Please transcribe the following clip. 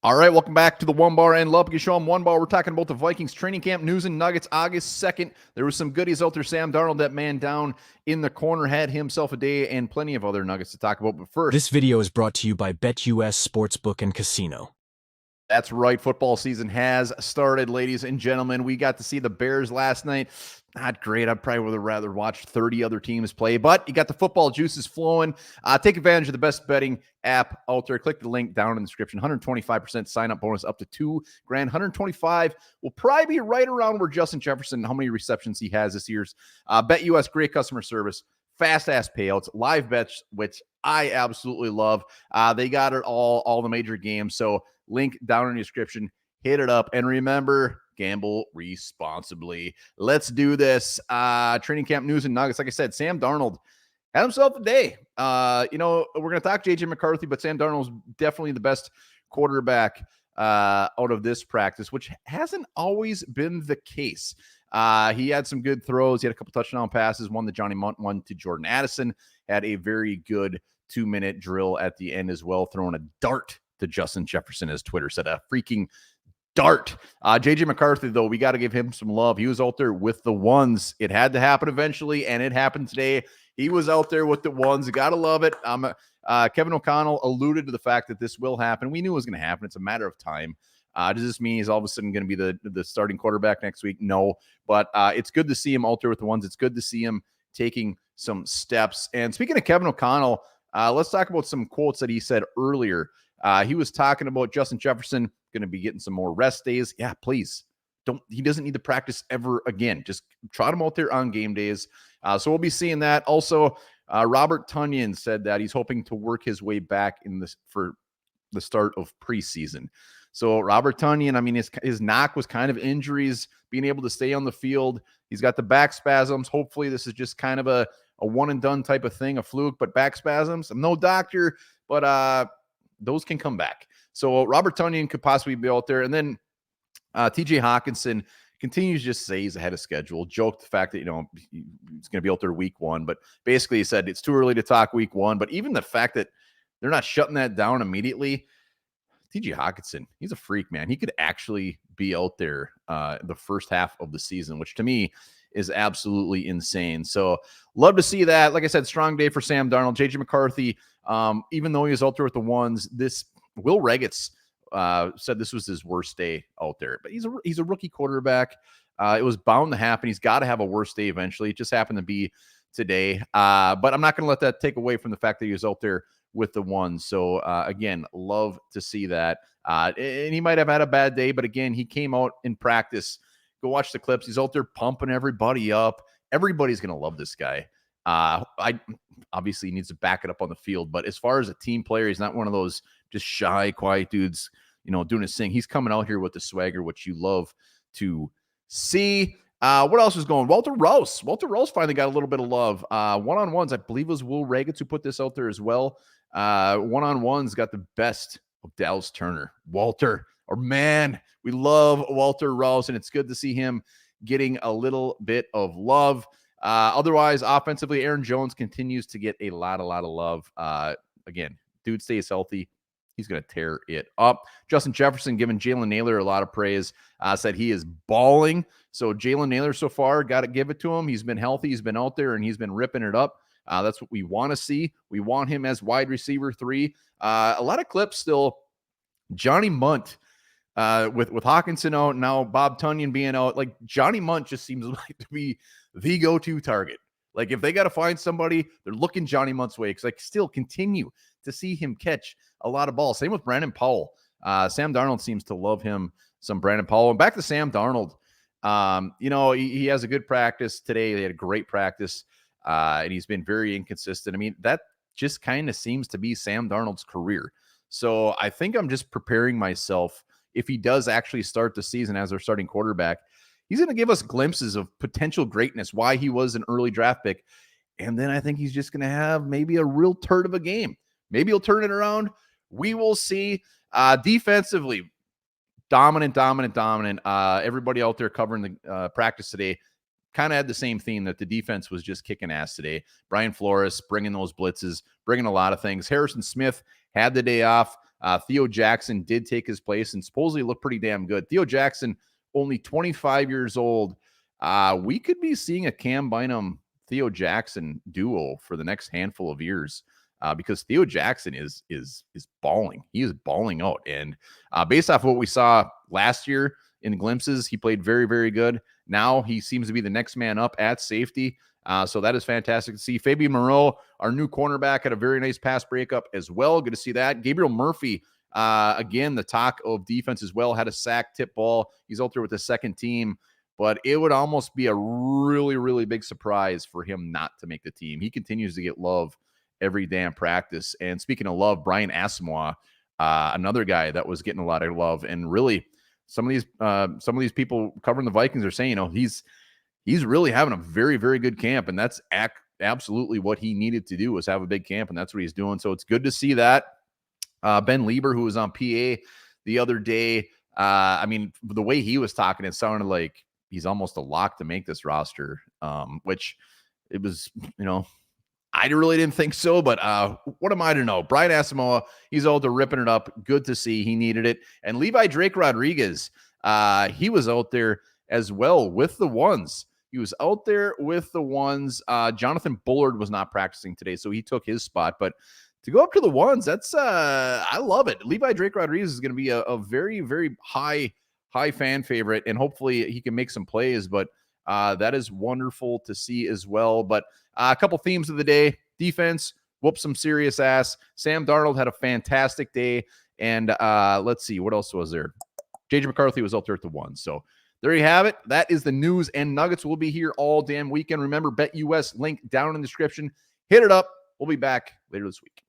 All right, welcome back to the Onebar and Lupagus show. I'm Onebar. We're talking about the Vikings training camp news and nuggets. August 2nd, there was some goodies out there. Sam Darnold, that man down in the corner, had himself a day, and plenty of other nuggets to talk about. But first, This video is brought to you by BetUS Sportsbook and Casino. that's right. Football season has started, ladies and gentlemen. We got to see the Bears last night. Not great. I probably would have rather watched 30 other teams play, but you got the football juices flowing. Take advantage of the best betting app out there. Click the link down in the description. 125% sign-up bonus up to $2,000. 125 will probably be right around where Justin Jefferson, how many receptions he has this year's. BetUS, great customer service, fast-ass payouts, live bets, which I absolutely love. They got it all the major games. So link down in the description. Hit it up. And remember, gamble responsibly. Let's do this. Training camp news and nuggets. Like I said, Sam Darnold had himself a day. We're going to talk JJ McCarthy, but Sam Darnold's definitely the best quarterback out of this practice, which hasn't always been the case. He had some good throws. He had a couple touchdown passes, one to Johnny Munt, one to Jordan Addison. Had a very good 2-minute drill at the end as well, throwing a dart to Justin Jefferson, as Twitter said, a freaking dart. JJ McCarthy, though, we got to give him some love. He was out there with the ones. It had to happen eventually, and it happened today. He was out there with the ones. You got to love it. Kevin O'Connell alluded to the fact that this will happen. We knew it was going to happen. It's a matter of time. Does this mean he's all of a sudden going to be the starting quarterback next week? No, but it's good to see him out there with the ones. It's good to see him taking some steps. And speaking of Kevin O'Connell, let's talk about some quotes that he said earlier. He was talking about Justin Jefferson going to be getting some more rest days. Yeah, please. He doesn't need to practice ever again. Just trot him out there on game days. So we'll be seeing that. Also, Robert Tonyan said that he's hoping to work his way back for the start of preseason. So Robert Tonyan, I mean, his knock was kind of injuries, being able to stay on the field. He's got the back spasms. Hopefully this is just kind of a one and done type of thing, a fluke, but back spasms. I'm no doctor, but those can come back. So Robert Tonyan could possibly be out there. And then TJ Hawkinson continues to just say he's ahead of schedule, joked the fact that, he's going to be out there week 1. But basically he said it's too early to talk week 1. But even the fact that they're not shutting that down immediately, TJ Hawkinson, he's a freak, man. He could actually be out there the first half of the season, which to me is absolutely insane. So love to see that. Like I said, strong day for Sam Darnold. JJ McCarthy, even though he was out there with the ones, Will Regetz said this was his worst day out there. But he's a rookie quarterback. It was bound to happen. He's got to have a worst day eventually. It just happened to be today. But I'm not going to let that take away from the fact that he was out there with the ones. So, again, love to see that. And he might have had a bad day, but again, he came out in practice. Go watch the clips. He's out there pumping everybody up. Everybody's going to love this guy. I obviously he needs to back it up on the field, but as far as a team player, he's not one of those just shy, quiet dudes, doing his thing. He's coming out here with the swagger, which you love to see. What else is going? Walter Rouse finally got a little bit of love. One-on-ones, I believe it was Will Regetz who put this out there as well. One-on-ones got the best of Dallas Turner. We love Walter Rouse, and it's good to see him getting a little bit of love. Otherwise, offensively, Aaron Jones continues to get a lot of love. Again, dude stays healthy. He's going to tear it up. Justin Jefferson giving Jalen Nailor a lot of praise. Said he is balling. So Jalen Nailor so far, got to give it to him. He's been healthy. He's been out there, and he's been ripping it up. That's what we want to see. We want him as wide receiver 3. A lot of clips still. Johnny Munt with Hawkinson out, now Bob Tonyan being out. Like, Johnny Munt just seems like to be the go-to target. Like, if they got to find somebody, they're looking Johnny Munt's way, because I still continue to see him catch a lot of balls. Same with Brandon Powell. Sam Darnold seems to love him some Brandon Powell. And back to Sam Darnold. He has a good practice today. They had a great practice, and he's been very inconsistent. I mean, that just kind of seems to be Sam Darnold's career. So I think I'm just preparing myself. If he does actually start the season as our starting quarterback, he's going to give us glimpses of potential greatness, why he was an early draft pick. And then I think he's just going to have maybe a real turd of a game. Maybe he'll turn it around. We will see. Defensively, dominant. Everybody out there covering the practice today kind of had the same theme, that the defense was just kicking ass today. Brian Flores bringing those blitzes, bringing a lot of things. Harrison Smith had the day off. Theo Jackson did take his place and supposedly looked pretty damn good. Theo Jackson, only 25 years old. We could be seeing a Cam Bynum Theo Jackson duo for the next handful of years. Because Theo Jackson is balling. He is balling out. And based off of what we saw last year in glimpses, he played very, very good. Now he seems to be the next man up at safety. So that is fantastic to see. Fabian Moreau, our new cornerback, had a very nice pass breakup as well. Good to see that. Gabriel Murphy, again, the talk of defense as well, had a sack tip ball. He's out there with the second team. But it would almost be a really, really big surprise for him not to make the team. He continues to get love every damn practice. And speaking of love, Brian Asamoah, another guy that was getting a lot of love. And really, some of these people covering the Vikings are saying, he's really having a very, very good camp. And that's absolutely what he needed to do, was have a big camp. And that's what he's doing. So it's good to see that. Ben Lieber, who was on PA the other day, the way he was talking, it sounded like he's almost a lock to make this roster, which it was, I really didn't think so, but what am I to know? Brian Asamoah, he's out there ripping it up. Good to see. He needed it. And Levi Drake Rodriguez, he was out there as well with the ones. He was out there with the ones. Jonathan Bullard was not practicing today, so he took his spot. But to go up to the ones, that's I love it. Levi Drake Rodriguez is going to be a very, very high fan favorite, and hopefully he can make some plays. But that is wonderful to see as well. But a couple themes of the day: defense, whoop some serious ass. Sam Darnold had a fantastic day. And let's see, what else was there? JJ McCarthy was out there at the one. So there you have it. That is the news and nuggets. We'll be here all damn weekend. Remember, BetUS link down in the description. Hit it up. We'll be back later this week.